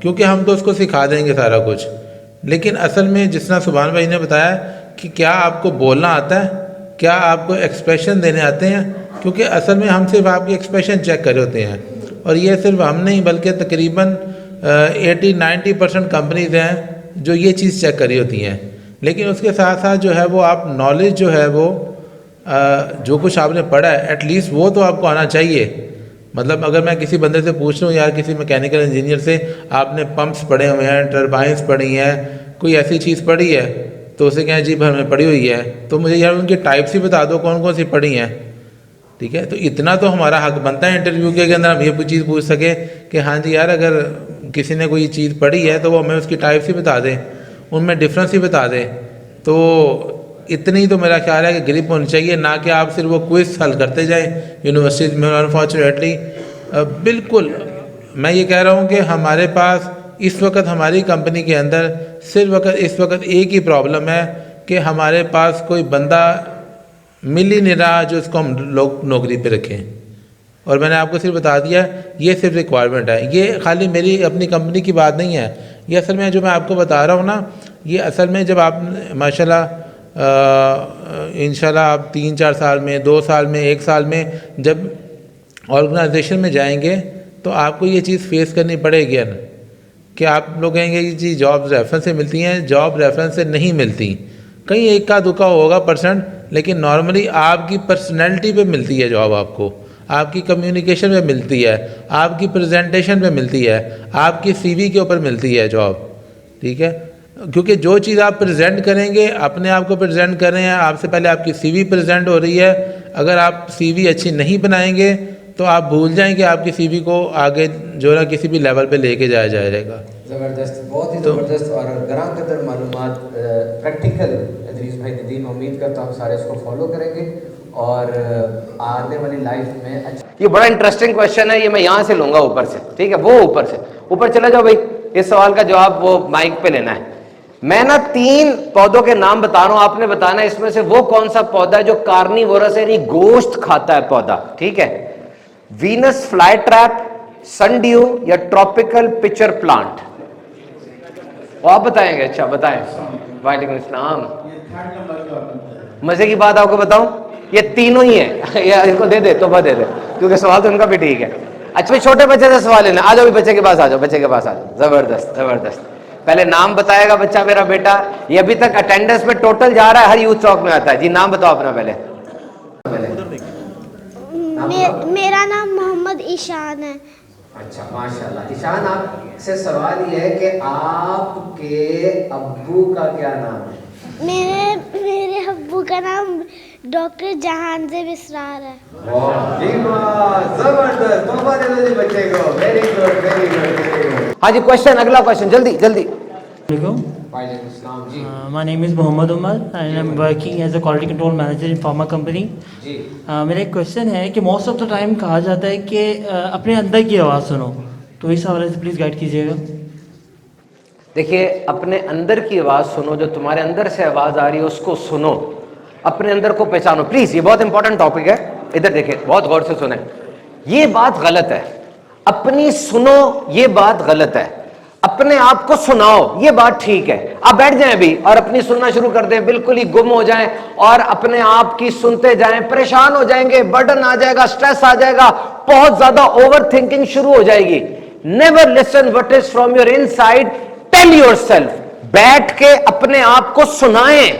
کیونکہ ہم تو اس کو سکھا دیں گے سارا کچھ. لیکن اصل میں جس طرح سبحان بھائی نے بتایا کہ کیا آپ کو بولنا آتا ہے, کیا آپ کو ایکسپریشن دینے آتے ہیں, کیونکہ اصل میں ہم صرف آپ کے ایکسپریشن چیک کر رہے ہوتے ہیں. اور یہ صرف ہم نہیں بلکہ تقریباً 80-90% کمپنیز ہیں جو یہ چیز چیک کر رہی ہوتی ہیں. لیکن اس کے ساتھ ساتھ جو ہے وہ آپ نالج جو ہے وہ جو کچھ آپ نے پڑھا ہے ایٹ لیسٹ وہ تو آپ کو آنا چاہیے. مطلب اگر میں کسی بندے سے پوچھ لوں یار کسی میکینیکل انجینئر سے آپ نے پمپس پڑھے ہوئے ہیں, ٹربائنس پڑھی ہیں, کوئی ایسی چیز پڑھی ہے, تو اسے کہیں جی ہم نے پڑھی ہوئی ہے, تو مجھے یار ان کی ٹائپس ہی بتا دو کون کون سی پڑھی ہیں. ٹھیک ہے, تو اتنا تو ہمارا حق بنتا ہے انٹرویو کے اندر ہم یہ چیز پوچھ سکیں کہ ہاں جی یار اگر کسی نے کوئی چیز پڑھی ہے تو وہ ہمیں اس کی ٹائپس ہی بتا دیں, ان میں ڈفرینس ہی بتا دیں. تو اتنی تو میرا خیال ہے کہ گرپ ہونی چاہیے, نہ کہ آپ صرف وہ کوئز حل کرتے جائیں یونیورسٹیز میں. انفارچونیٹلی بالکل میں یہ کہہ رہا ہوں کہ ہمارے پاس اس وقت ہماری کمپنی کے اندر صرف اس وقت ایک ہی پرابلم ہے کہ ہمارے پاس کوئی بندہ مل ہی نہیں رہا جو اس کو ہم لوگ نوکری پہ رکھیں. اور میں نے آپ کو صرف بتا دیا یہ صرف ریکوائرمنٹ ہے. یہ خالی میری اپنی کمپنی کی بات نہیں ہے, یہ اصل میں جو میں آپ کو بتا رہا ہوں نا, یہ اصل میں جب آپ ماشاءاللہ انشاءاللہ آپ 3-4 سال میں, 2 سال میں, 1 سال میں جب آرگنائزیشن میں جائیں گے تو آپ کو یہ چیز فیس کرنی پڑے گی نا کہ آپ لوگ کہیں گے جی جاب ریفرنس سے ملتی ہیں, جاب ریفرنس سے نہیں ملتی. کہیں ایک کا دکا ہوگا پرسنٹ, لیکن نارملی آپ کی پرسنالٹی پہ ملتی ہے جاب, آپ کو آپ کی کمیونیکیشن پہ ملتی ہے, آپ کی پریزنٹیشن پہ ملتی ہے, آپ کی سی وی کے اوپر ملتی ہے جاب. ٹھیک ہے, کیونکہ جو چیز آپ پریزنٹ کریں گے, اپنے آپ کو پریزنٹ کر رہے ہیں, آپ سے پہلے آپ کی سی وی پریزنٹ ہو رہی ہے. اگر آپ سی وی اچھی نہیں بنائیں گے تو آپ بھول جائیں کہ آپ کی سی وی کو آگے جو ہے کسی بھی لیول پہ لے کے جایا جائے گا. زبردست, بہت ہی زبردست اور گراں قدر معلومات پریکٹیکل ادریس بھائی ندیم. امید کرتا ہوں سارے اس کو فالو کریں گے اور آنے والی لائف میں اچھا. یہ بڑا انٹرسٹنگ کوشچن ہے, یہ میں یہاں سے لوں گا اوپر سے. ٹھیک ہے, وہ اوپر سے اوپر چلا جاؤ بھائی, اس سوال کا جواب وہ مائک پہ لینا ہے. میں نا 3 پودوں کے نام بتا رہا ہوں, آپ نے بتانا ہے اس میں سے وہ کون سا پودا ہے جو کارنیورس ہے, یعنی گوشت کھاتا ہے پودا. ٹھیک ہے, وینس فلائی ٹریپ, سن ڈیو یا ٹراپیکل پچر پلانٹ. وہ آپ بتائیں گے؟ اچھا بتائیں. وعلیکم السلام. مزے کی بات آپ کو بتاؤں, یہ تینوں ہی ہیں. یا ان کو دے دے, توبہ دے دے, کیونکہ سوال تو ان کا بھی ٹھیک ہے. اچھا چھوٹے بچے سے سوال لینا, آ جاؤ بچے کے پاس, آ جاؤ بچے کے پاس آ جاؤ. زبردست زبردست. پہلے نام بتائے گا بچہ میرا بیٹا. یہ ابھی تک اٹینڈنس میں ٹوٹل جا رہا ہے, ہر یوتھ چوک میں آتا ہے. جی نام بتاؤ اپنا پہلے. میرا نام محمد ایشان ہے. اچھا ماشاءاللہ. ایشان آپ سے سوال یہ ہے کہ آپ کے ابو کا کیا نام ہے؟ میرے ابو کا نام ڈاکٹر جہان زیب اسرار ہے. زبردست, توبہ دے دو جی بچے کو. Very good very good. ہاں جی کوشچن, اگلا کوشچن, جلدی جلدی. وعلیکم السلام. جی My name is Mohammad Umar and I'm working as a quality control manager in pharma company. جی میرا ایک کوشچن ہے کہ موسٹ آف دا ٹائم کہا جاتا ہے کہ اپنے اندر کی آواز سنو, تو اس حوالے سے پلیز گائیڈ کیجیے گا. دیکھیے, اپنے اندر کی آواز سنو, جو تمہارے اندر سے آواز آ رہی ہے اس کو سنو, اپنے اندر کو پہچانو. پلیز یہ بہت امپورٹنٹ ٹاپک ہے, ادھر دیکھیں بہت غور سے سنیں. یہ بات غلط ہے, اپنی سنو یہ بات غلط ہے. اپنے آپ کو سناؤ یہ بات ٹھیک ہے. آپ بیٹھ جائیں ابھی اور اپنی سننا شروع کر دیں, بالکل ہی گم ہو جائیں اور اپنے آپ کی سنتے جائیں. پریشان ہو جائیں گے, برڈن آ جائے گا, سٹریس آ جائے گا, بہت زیادہ اوور تھنکنگ شروع ہو جائے گی. Never listen what is from your in side, tell your self. بیٹھ کے اپنے آپ کو سنائیں,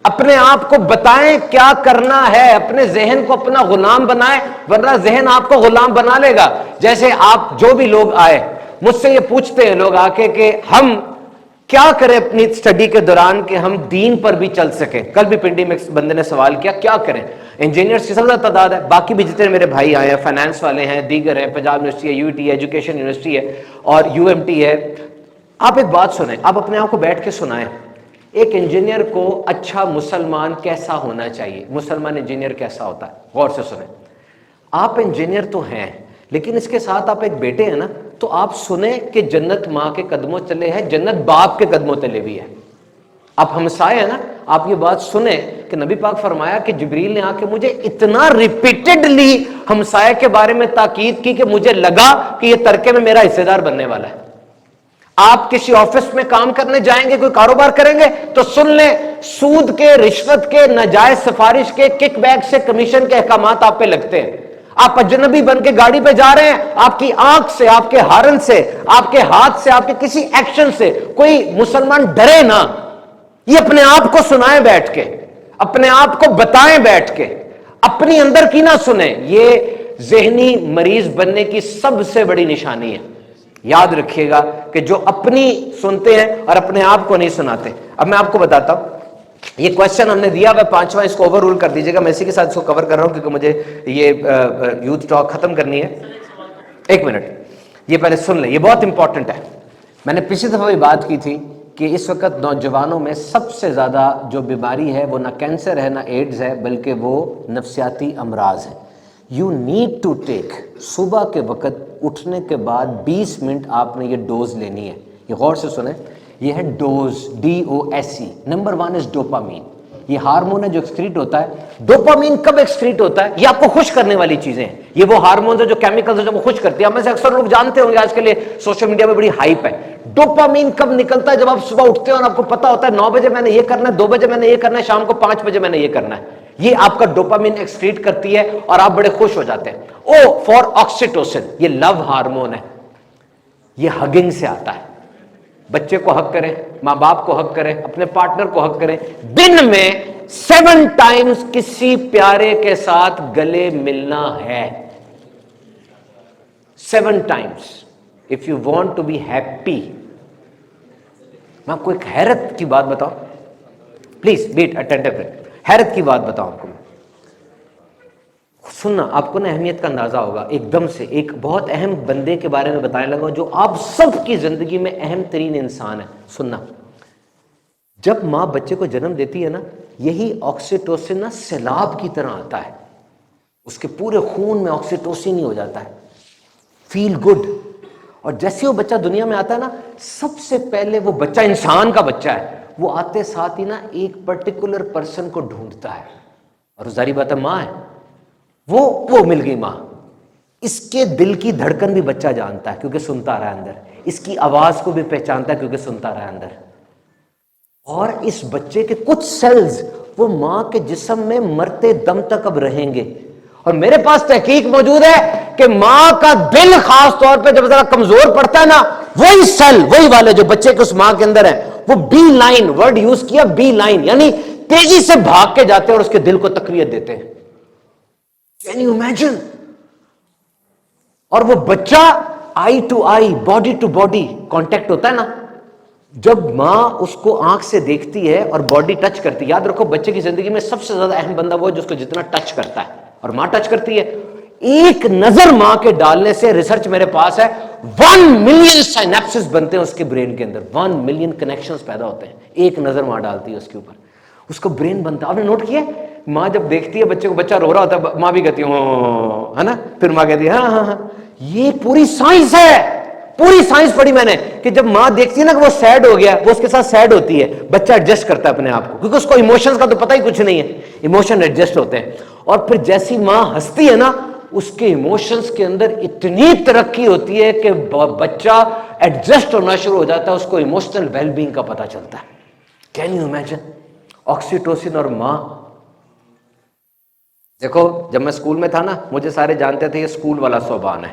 اپنے آپ کو بتائیں کیا کرنا ہے. اپنے ذہن کو اپنا غلام بنائیں, ورنہ ذہن آپ کو غلام بنا لے گا. جیسے آپ جو بھی لوگ آئے مجھ سے یہ پوچھتے ہیں لوگ آ کے کہ ہم کیا کریں اپنی اسٹڈی کے دوران کہ ہم دین پر بھی چل سکیں. کل بھی پنڈی میں ایک بندے نے سوال کیا کریں. انجینئرس کی سب سے زیادہ تعداد ہے, باقی بھی جتنے میرے بھائی آئے ہیں, فائنانس والے ہیں, دیگر ہیں, پنجاب یونیورسٹی ہے, یو ٹی ہے, ایجوکیشن یونیورسٹی ہے اور یو ایم ٹی ہے. آپ ایک بات سنیں, آپ اپنے آپ کو بیٹھ کے سنائیں. ایک انجینئر کو اچھا مسلمان کیسا ہونا چاہیے, مسلمان انجینئر کیسا ہوتا ہے, غور سے سنیں. آپ انجینئر تو ہیں, لیکن اس کے ساتھ آپ ایک بیٹے ہیں نا, تو آپ سنیں کہ جنت ماں کے قدموں تلے ہے, جنت باپ کے قدموں تلے بھی ہے. آپ ہمسائے ہیں نا, آپ یہ بات سنیں کہ نبی پاک فرمایا کہ جبریل نے آ کے مجھے اتنا ریپیٹڈلی ہمسائے کے بارے میں تاکید کی کہ مجھے لگا کہ یہ ترکے میں میرا حصے دار بننے والا ہے. آپ کسی آفس میں کام کرنے جائیں گے, کوئی کاروبار کریں گے, تو سن لیں سود کے, رشوت کے, ناجائز سفارش کے, کک بیک سے, کمیشن کے احکامات آپ پہ لگتے ہیں. آپ اجنبی بن کے گاڑی پہ جا رہے ہیں, آپ کی آنکھ سے, آپ کے ہارن سے, آپ کے ہاتھ سے, آپ کے کسی ایکشن سے کوئی مسلمان ڈرے نہ. یہ اپنے آپ کو سنائیں بیٹھ کے, اپنے آپ کو بتائیں بیٹھ کے, اپنی اندر کی نہ سنیں. یہ ذہنی مریض بننے کی سب سے بڑی نشانی ہے. یاد رکھیے گا کہ جو اپنی سنتے ہیں اور اپنے آپ کو نہیں سناتے. اب میں آپ کو بتاتا ہوں, یہ کوشچن ہم نے دیا ہوا 5واں, اس کو اوور رول کر دیجیے گا. میں اسی کے ساتھ اس کو کور کر رہا ہوں کیونکہ مجھے یہ یوتھ ٹاک ختم کرنی ہے. ایک منٹ, یہ پہلے سن لیں, یہ بہت امپورٹنٹ ہے. میں نے پچھلی دفعہ بھی بات کی تھی کہ اس وقت نوجوانوں میں سب سے زیادہ جو بیماری ہے وہ نہ کینسر ہے, نہ ایڈز ہے, بلکہ وہ نفسیاتی امراض ہے. یو نیڈ ٹو ٹیک, صبح کے وقت اٹھنے کے بعد 20 منٹ آپ نے یہ ڈوز لینی ہے. یہ غور سے سنیں, یہ ہے ڈوز, DOSE. نمبر 1 از ڈوپامین. یہ ہارمون ہے جو ایکسکریٹ ہوتا ہے. ڈوپامین کب ایکسکریٹ ہوتا ہے؟ یہ آپ کو خوش کرنے والی چیزیں ہیں. یہ وہ ہارمونز ہیں جو کیمیکلز ہیں جو خوش کرتی ہیں. ہم میں سے اکثر لوگ جانتے ہوں گے, آج کل یہ سوشل میڈیا میں بڑی ہائپ ہے. ڈوپامین کب نکلتا ہے؟ جب آپ صبح اٹھتے ہیں اور آپ کو پتا ہوتا ہے 9 بجے میں نے یہ کرنا ہے, 2 بجے میں نے یہ کرنا ہے, شام کو 5 بجے میں نے یہ کرنا ہے. یہ آپ کا ڈوپامین ایکسکریٹ کرتی ہے اور آپ بڑے خوش ہو جاتے ہیں. او فار آکسیٹوسن, یہ لو ہارمون ہے. یہ ہگنگ سے آتا ہے. بچے کو حق کریں, ماں باپ کو حق کریں, اپنے پارٹنر کو حق کریں. دن میں 7 ٹائمز کسی پیارے کے ساتھ گلے ملنا ہے. 7 times if you want to be happy. میں آپ کو ایک حیرت کی بات بتاؤں, پلیز بیٹ اٹینٹو. حیرت کی بات بتاؤں آپ کو, سننا, آپ کو نا اہمیت کا اندازہ ہوگا. ایک دم سے ایک بہت اہم بندے کے بارے میں بتانے لگا جو آپ سب کی زندگی میں اہم ترین انسان ہے. سننا, جب ماں بچے کو جنم دیتی ہے نا, یہی آکسیٹوسن نا سیلاب کی طرح آتا ہے. اس کے پورے خون میں آکسیٹوسن ہی ہو جاتا ہے. Feel good. اور جیسے وہ بچہ دنیا میں آتا ہے نا, سب سے پہلے وہ بچہ, انسان کا بچہ ہے, وہ آتے ساتھ ہی نا ایک پرٹیکولر پرسن کو ڈھونڈتا ہے. اور ظاہری بات ہے ماں ہے, وہ مل گئی ماں. اس کے دل کی دھڑکن بھی بچہ جانتا ہے کیونکہ سنتا رہا اندر. اس کی آواز کو بھی پہچانتا ہے کیونکہ سنتا رہا اندر. اور اس بچے کے کچھ سیلز وہ ماں کے جسم میں مرتے دم تک اب رہیں گے. اور میرے پاس تحقیق موجود ہے کہ ماں کا دل خاص طور پہ جب ذرا کمزور پڑتا ہے نا, وہی سیل, وہی والے جو بچے کے اس ماں کے اندر ہیں, وہ بی لائن ورڈ یوز کیا, بی لائن, یعنی تیزی سے بھاگ کے جاتے ہیں اور اس کے دل کو تقویت دیتے ہیں. Can you imagine? اور وہ بچہ eye to eye, body to body contact ہوتا ہے نا, جب ماں اس کو آنکھ سے دیکھتی ہے اور باڈی ٹچ کرتی ہے. یاد رکھو بچے کی زندگی میں سب سے زیادہ اہم بندہ وہ ہے جس کو جتنا ٹچ کرتا ہے, اور ماں ٹچ کرتی ہے. ایک نظر ماں کے ڈالنے سے, ریسرچ میرے پاس ہے, 1 ملین سائنیپسز بنتے ہیں اس کے برین کے اندر. 1 ملین کنیکشنز پیدا ہوتے ہیں. ایک نظر ماں ڈالتی ہے اس کے اوپر, اس کو برین بنتا ہے. آپ نے نوٹ کیا, ماں جب دیکھتی ہے بچے کو, بچہ رو رہا ہوتا ہے, ماں بھی کہتی ہے نا, پھر ماں کہتی ہے ہاں ہاں ہاں. یہ پوری سائنس ہے, پوری سائنس پڑھی میں نے, کہ جب ماں دیکھتی ہے نا کہ وہ سیڈ ہو گیا, وہ اس کے ساتھ سیڈ ہوتی ہے, بچہ ایڈجسٹ کرتا ہے اپنے آپ کو, کیونکہ اس کو ایموشنز کا تو پتہ ہی کچھ نہیں ہے. ایموشن ایڈجسٹ ہوتے ہیں. اور پھر جیسی ماں ہنستی ہے نا, اس کے ایموشنز کے اندر اتنی ترقی ہوتی ہے کہ بچہ ایڈجسٹ ہونا شروع ہو جاتا ہے, اس کو ایموشنل ویل بینگ کا پتہ چلتا ہے. Can you imagine? آکسیٹوسن اور ماں. دیکھو جب میں اسکول میں تھا نا, مجھے سارے جانتے تھے یہ اسکول والا صوبان ہے.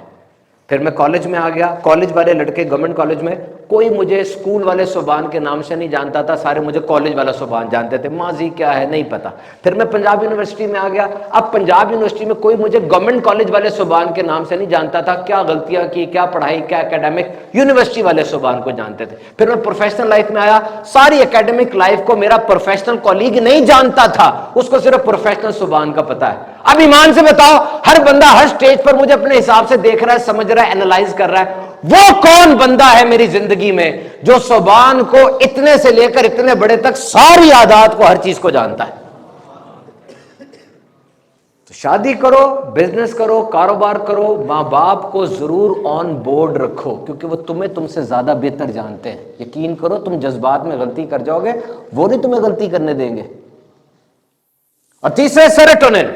پھر میں کالج میں آ گیا, کالج والے لڑکے گورنمنٹ کالج میں, کوئی مجھے اسکول والے صوبان کے نام سے نہیں جانتا تھا, سارے مجھے کالج والا صوبان جانتے تھے. ماضی کیا ہے نہیں پتا. پھر میں پنجاب یونیورسٹی میں آ گیا, اب پنجاب یونیورسٹی میں کوئی مجھے گورنمنٹ کالج والے صوبان کے نام سے نہیں جانتا تھا. کیا غلطیاں کی, کیا پڑھائی, کیا اکیڈمک, یونیورسٹی والے صوبان کو جانتے تھے. پھر میں پروفیشنل لائف میں آیا, ساری اکیڈمک لائف کو میرا پروفیشنل کولیگ نہیں جانتا تھا, اس کو صرف پروفیشنل صوبان کا پتا ہے. اب ایمان سے بتاؤ, ہر بندہ ہر سٹیج پر مجھے اپنے حساب سے دیکھ رہا ہے, سمجھ رہا ہے, اینالائز کر رہا ہے. وہ کون بندہ ہے میری زندگی میں جو صوبان کو اتنے سے لے کر اتنے بڑے تک ساری عادات کو, ہر چیز کو جانتا ہے؟ تو شادی کرو, بزنس کرو, کاروبار کرو, ماں باپ کو ضرور آن بورڈ رکھو, کیونکہ وہ تم سے زیادہ بہتر جانتے ہیں. یقین کرو, تم جذبات میں غلطی کر جاؤ گے, وہ نہیں تمہیں غلطی کرنے دیں گے. اور تیسرے سیروٹونن.